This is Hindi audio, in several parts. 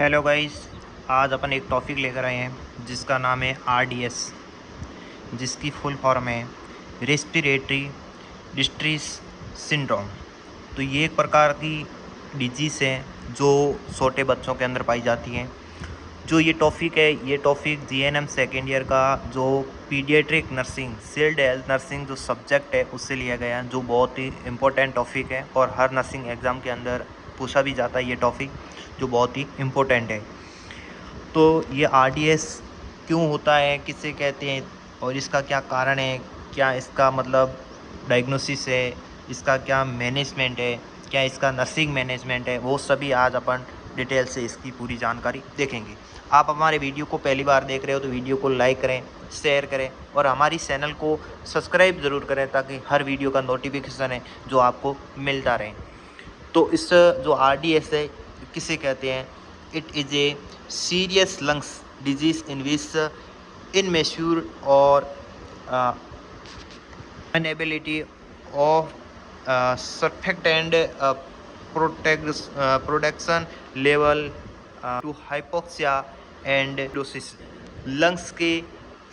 Hello guys. आज अपन एक टॉपिक लेकर आए हैं जिसका नाम है आरडीएस, जिसकी फुल फॉर्म है रेस्पिरेटरी डिस्ट्रेस सिंड्रोम। तो ये एक प्रकार की डिजीज़ है जो छोटे बच्चों के अंदर पाई जाती है। जो ये टॉपिक है, ये टॉपिक जीएनएम सेकेंड ईयर का जो paediatric nursing child health nursing जो सब्जेक्ट है उससे लिया गया है, जो बहुत ही इम्पोर्टेंट टॉपिक है और हर नर्सिंग एग्ज़ाम के अंदर पूछा भी जाता है। ये टॉपिक जो बहुत ही इम्पोर्टेंट है। तो ये आरडीएस क्यों होता है, किसे कहते हैं और इसका क्या कारण है, क्या इसका मतलब डायग्नोसिस है, इसका क्या मैनेजमेंट है, क्या इसका नर्सिंग मैनेजमेंट है, वो सभी आज अपन डिटेल से इसकी पूरी जानकारी देखेंगे। आप हमारे वीडियो को पहली बार देख रहे हो तो वीडियो को लाइक करें, शेयर करें और हमारी चैनल को सब्सक्राइब ज़रूर करें ताकि हर वीडियो का नोटिफिकेशन है जो आपको मिलता रहे। तो इस जो आरडीएस है किसे कहते हैं? It is a serious lungs disease in which immature or inability of surfactant production level to hypoxia and acidosis। Lungs के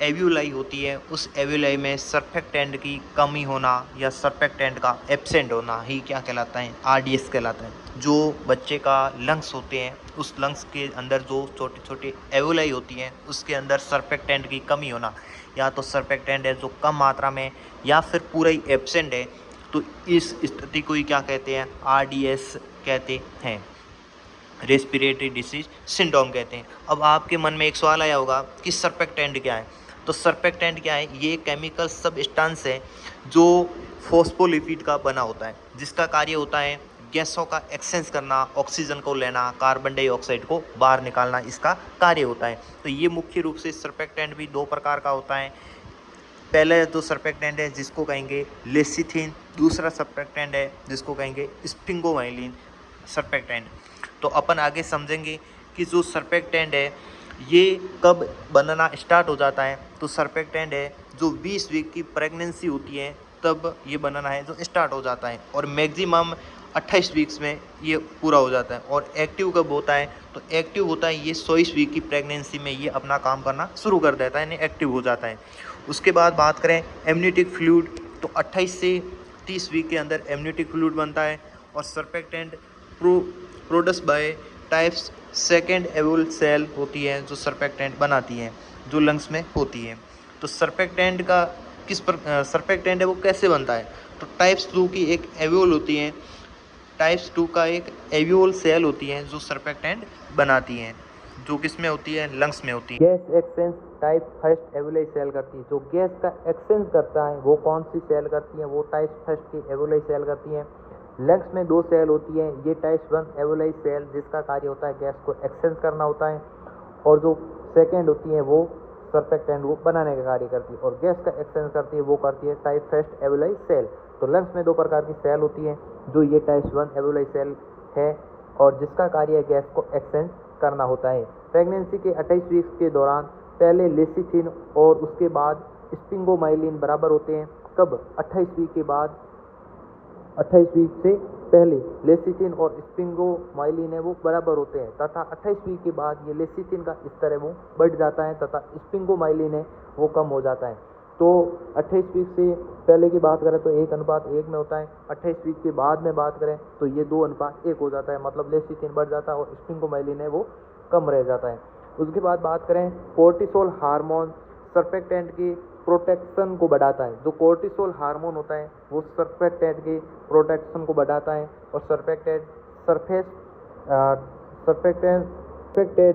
एव्यूलाई होती है, उस एव्यूलाई में सर्फेक्टेंट की कमी होना या सर्फेक्टेंट का एब्सेंट होना ही क्या कहलाता है? आरडीएस कहलाता है। जो बच्चे का लंग्स होते हैं उस लंग्स के अंदर जो छोटे छोटे एवोलाई होती हैं उसके अंदर सर्फेक्टेंट की कमी होना, या तो सर्फेक्टेंट है जो कम मात्रा में या फिर पूरा ही एब्सेंट है, तो इस स्थिति को ही क्या कहते हैं? आरडीएस कहते हैं, रेस्पिरेटरी डिसीज सिंड्रोम कहते हैं। अब आपके मन में एक सवाल आया होगा कि सर्फेक्टेंट क्या है? तो सर्फेक्टेंट क्या है? ये केमिकल सबस्टेंस है जो फॉस्फोलिपिड का बना होता है, जिसका कार्य होता है गैसों का एक्सचेंज करना, ऑक्सीजन को लेना, कार्बन डाइऑक्साइड को बाहर निकालना, इसका कार्य होता है। तो ये मुख्य रूप से सर्फेक्टेंट भी दो प्रकार का होता है। पहले जो सर्फेक्टेंट है जिसको कहेंगे लेसिथिन, दूसरा सर्फेक्टेंट है जिसको कहेंगे स्पिंगोमाइलिन सर्फेक्टेंट। तो अपन आगे समझेंगे कि जो सर्फेक्टेंट है ये कब बनना स्टार्ट हो जाता है। तो सर्फेक्टेंट है जो 20 वीक की प्रेगनेंसी होती है तब ये बनना है जो स्टार्ट हो जाता है, और मैक्सिमम 28 वीक्स में ये पूरा हो जाता है। और एक्टिव कब होता है? तो एक्टिव होता है ये 24 वीक की प्रेगनेंसी में ये अपना काम करना शुरू कर देता है, यानी एक्टिव हो जाता है। उसके बाद बात करें एमनियोटिक फ्लूइड, तो 28 से 30 वीक के अंदर एमनियोटिक फ्लूइड बनता है। और surfactant produce by types second alveolar cell होती है जो सर्फेक्टेंट बनाती है, जो लंग्स में होती है। तो सर्फेक्टेंट का सर्फेक्टेंट है वो कैसे बनता है? तो टाइप्स 2 की एक एवोल होती है, टाइप्स 2 का एक एवियोल सेल होती है जो सर्फेक्टेंट बनाती है, जो किस में होती है? लंग्स में होती है। Gas exchange type first alveolar cell करती है। जो गैस का एक्सचेंज करता है वो कौन सी सेल करती है? वो टाइप फर्स्ट की एवियोलाई सेल करती है। लंग्स में 2 सेल होती है, ये टाइप 1 एवियोलाई सेल जिसका कार्य होता है गैस को एक्सचेंज करना होता है, और जो सेकेंड होती है वो सर्फेक्टेंट वो बनाने का कार्य करती है और गैस का एक्सचेंज करती है, वो करती है टाइप फर्स्ट एवियोलाई सेल। तो लंग्स में 2 प्रकार की सेल होती है, जो ये टाइप 1 एवियोलाई सेल है और जिसका कार्य गैस को एक्सचेंज करना होता है। प्रेगनेंसी के 28 वीक्स के दौरान पहले लेसिथिन और उसके बाद स्पिंगोमाइलिन बराबर होते हैं। कब? 28 वीक के बाद, 28 वीक से पहले लेसिथिन और स्पिंगोमाइलिन है वो बराबर होते हैं, तथा 28 वीक के बाद ये लेसिथिन का स्तर है वो बढ़ जाता है तथा स्पिंगोमाइलिन है वो कम हो जाता है। तो 28 वीक से पहले की बात करें तो 1:1 में होता है, 28 वीक के बाद में बात करें तो ये 2:1 हो जाता है, मतलब लेसिथिन बढ़ जाता है और स्पिंगोमाइलिन है वो कम रह जाता है। उसके बाद बात करें कोर्टिसोल हार्मोन सर्फेक्टेंट की प्रोटेक्शन को बढ़ाता है। जो कोर्टिसोल हार्मोन होता है वो सर्फेक्टेंट की प्रोटेक्शन को बढ़ाता है और सर्फेक्टेंट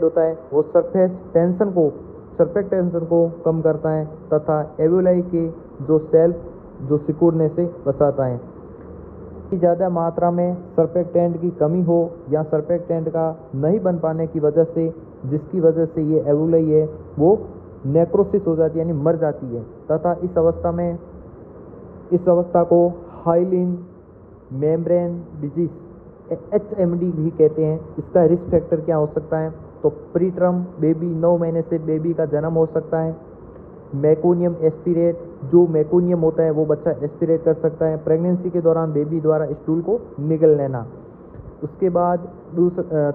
होता है वो सरफेक्ट टेंशन को कम करता है तथा एवियोलाई के जो सेल्फ जो सिकुड़ने से बचाता है। ज़्यादा मात्रा में सर्फेक्टेंट की कमी हो या सर्फेक्टेंट का नहीं बन पाने की वजह से, जिसकी वजह से ये एवियोलाई है वो नेक्रोसिस हो जाती है, यानी मर जाती है, तथा इस अवस्था को हाइलिन मेम्ब्रेन डिजीज HMD भी कहते हैं। इसका रिस्क फैक्टर क्या हो सकता है? तो प्रीटर्म बेबी, 9 महीने से बेबी का जन्म हो सकता है। मैकोनियम एस्पिरेट, जो मैकोनियम होता है वो बच्चा एस्पिरेट कर सकता है। प्रेगनेंसी के दौरान बेबी द्वारा स्टूल को निगल लेना। उसके बाद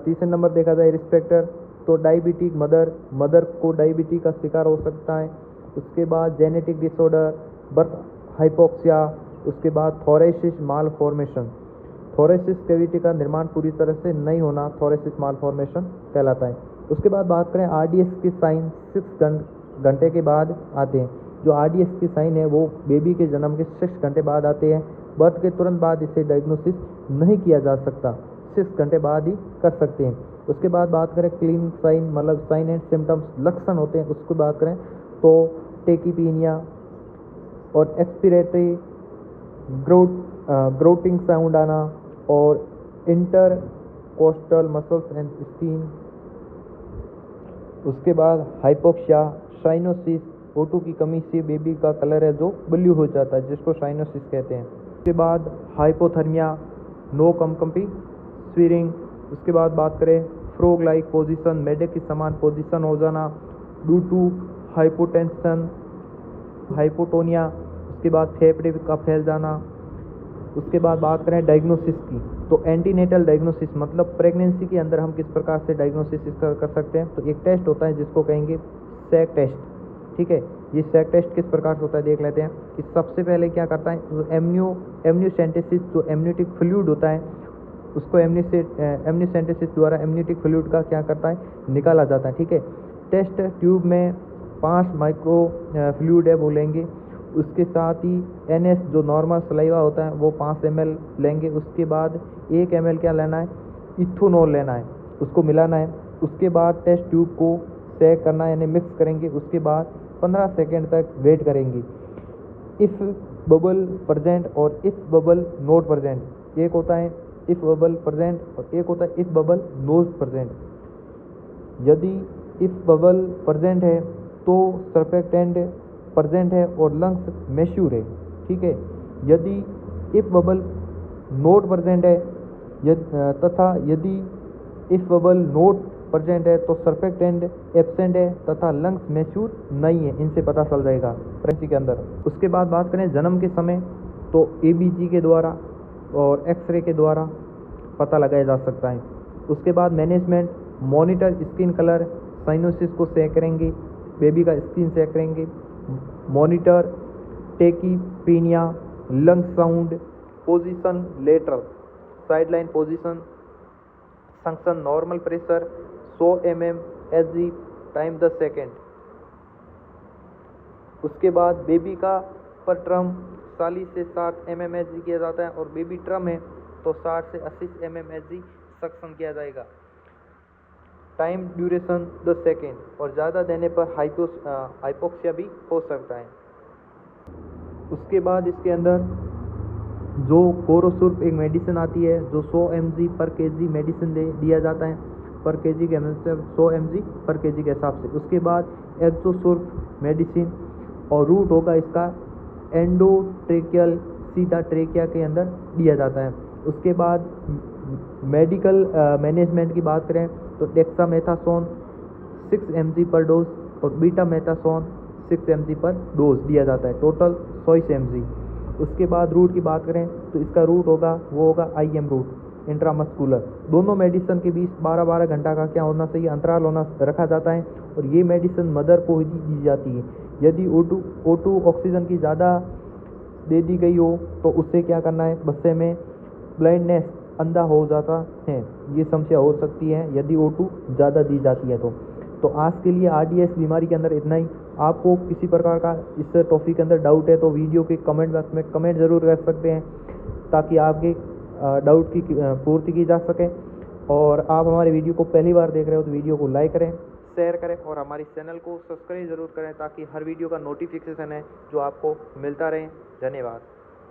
तीसरे नंबर देखा जाए रिस्पेक्टर, तो डायबिटिक मदर को डायबिटीज का शिकार हो सकता है। उसके बाद जेनेटिक डिसऑर्डर, बर्थ हाइपोक्सिया, उसके बाद थोरेसिस मालफॉर्मेशन, थोरेसिस कैविटी का निर्माण पूरी तरह से नहीं होना थोरेसिस मालफॉर्मेशन कहलाता है। उसके बाद बात करें आरडीएस के साइन 6 घंटे के बाद आते हैं। जो आरडीएस की साइन है वो बेबी के जन्म के 6 घंटे बाद आते हैं। बर्थ के तुरंत बाद इसे डायग्नोसिस नहीं किया जा सकता, 6 घंटे बाद ही कर सकते हैं। उसके बाद बात करें क्लीन साइन, मतलब साइन एंड सिम्टम्स लक्षण होते हैं, उसको बात करें तो टेकीपीनिया और एक्सपिरेटरी ग्रोटिंग साउंड आना और inter coastal muscles and skin. उसके बाद हाइपोक्सिया, साइनोसिस, O2 की कमी से बेबी का कलर है जो ब्लू हो जाता है, जिसको साइनोसिस कहते हैं। उसके बाद हाइपोथर्मिया, नो कंपी स्वीरिंग। उसके बाद बात करें फ्रॉग लाइक पोजीशन, मेढक की समान पोजीशन हो जाना ड्यू टू हाइपोटेंशन, हाइपोटोनिया। उसके बाद फेफड़े का फैल जाना। उसके बाद बात करें डायग्नोसिस की, तो एंटीनेटल डायग्नोसिस मतलब प्रेगनेंसी के अंदर हम किस प्रकार से डायग्नोसिस कर सकते हैं। तो एक टेस्ट होता है जिसको कहेंगे सैक टेस्ट, ठीक है। ये सैक टेस्ट किस प्रकार से होता है देख लेते हैं कि सबसे पहले क्या करता है, तो एमनियोसेंटेसिस जो एमनियोटिक फ्लूइड होता है उसको एमनियोसेंटेसिस द्वारा एमनियोटिक फ्लूइड का क्या करता है, निकाला जाता है, ठीक है। टेस्ट ट्यूब में 5 माइक्रो फ्लूइड है वो लेंगे। उसके साथ ही NS जो नॉर्मल सलाइवा होता है वो 5 ml लेंगे। उसके बाद 1 ml क्या लेना है, इथेनॉल लेना है, उसको मिलाना है। उसके बाद टेस्ट ट्यूब को सैक करना है यानी मिक्स करेंगे। उसके बाद 15 सेकेंड तक वेट करेंगे। इफ़ बबल प्रेजेंट और इफ़ बबल नॉट प्रेजेंट, एक होता है इफ़ बबल प्रेजेंट और एक होता है इफ़ बबल नॉट प्रेजेंट। यदि इफ़ बबल प्रेजेंट है तो सर्फेक्टेंट प्रेजेंट है और लंग्स मैच्योर है, ठीक है। यदि इफ़ बबल नॉट प्रेजेंट है तथा यदि इफ़ बबल नॉट प्रेजेंट है तो सर्फेक्टेंट एब्सेंट है तथा लंग्स मैच्योर नहीं है, इनसे पता चल जाएगा प्रेगनेंसी के अंदर। उसके बाद बात करें जन्म के समय, तो ABG के द्वारा और एक्सरे के द्वारा पता लगाया जा सकता है। उसके बाद management, monitor skin colour, cyanosis को चेक करेंगे, बेबी का स्किन चेक करेंगे, monitor tachypnoea, lung sound, position lateral sideline position, suction normal pressure 100 mm Hg time 10 second. उसके बाद बेबी का पर ट्रम 40 से 60 mm Hg किया जाता है और बेबी ट्रम है तो 60 से 80 mm Hg सक्शन किया जाएगा। टाइम ड्यूरेशन 10 सेकेंड और ज़्यादा देने पर हाइपोक्सिया भी हो सकता है। उसके बाद इसके अंदर जो कोरोसुर्फ एक मेडिसिन आती है जो 100 mg पर kg मेडिसिन दिया जाता है, पर kg के मतलब 100 mg पर kg के हिसाब से। उसके बाद एक्सोसुर्फ मेडिसिन और रूट होगा इसका एंडोट्रेकियल, सीधा ट्रेकिया के अंदर दिया जाता है। उसके बाद मेडिकल मैनेजमेंट की बात करें तो डेक्सामेथासोन 6 mg पर डोज और बीटामेथासोन 6 mg पर डोज दिया जाता है, टोटल 100 mg। उसके बाद रूट की बात करें तो इसका रूट होगा वो होगा IM रूट इंट्रामस्कुलर। दोनों मेडिसिन के बीच 12-12 घंटा का क्या होना चाहिए, अंतराल होना रखा जाता है और ये मेडिसिन मदर को ही दी जाती है। यदि O2 ऑक्सीजन की ज़्यादा दे दी गई हो तो उससे क्या करना है, बच्चे में ब्लाइंडनेस, अंधा हो जाता है, ये समस्या हो सकती है यदि O2 ज़्यादा दी जाती है तो आज के लिए RDS बीमारी के अंदर इतना ही। आपको किसी प्रकार का इस टॉपिक के अंदर डाउट है तो वीडियो के कमेंट बॉक्स में कमेंट ज़रूर कर सकते हैं ताकि आपके डाउट की पूर्ति की जा सके। और आप हमारे वीडियो को पहली बार देख रहे हो तो वीडियो को लाइक करें, शेयर करें और हमारे चैनल को सब्सक्राइब ज़रूर करें ताकि हर वीडियो का नोटिफिकेशन है जो आपको मिलता रहे। धन्यवाद।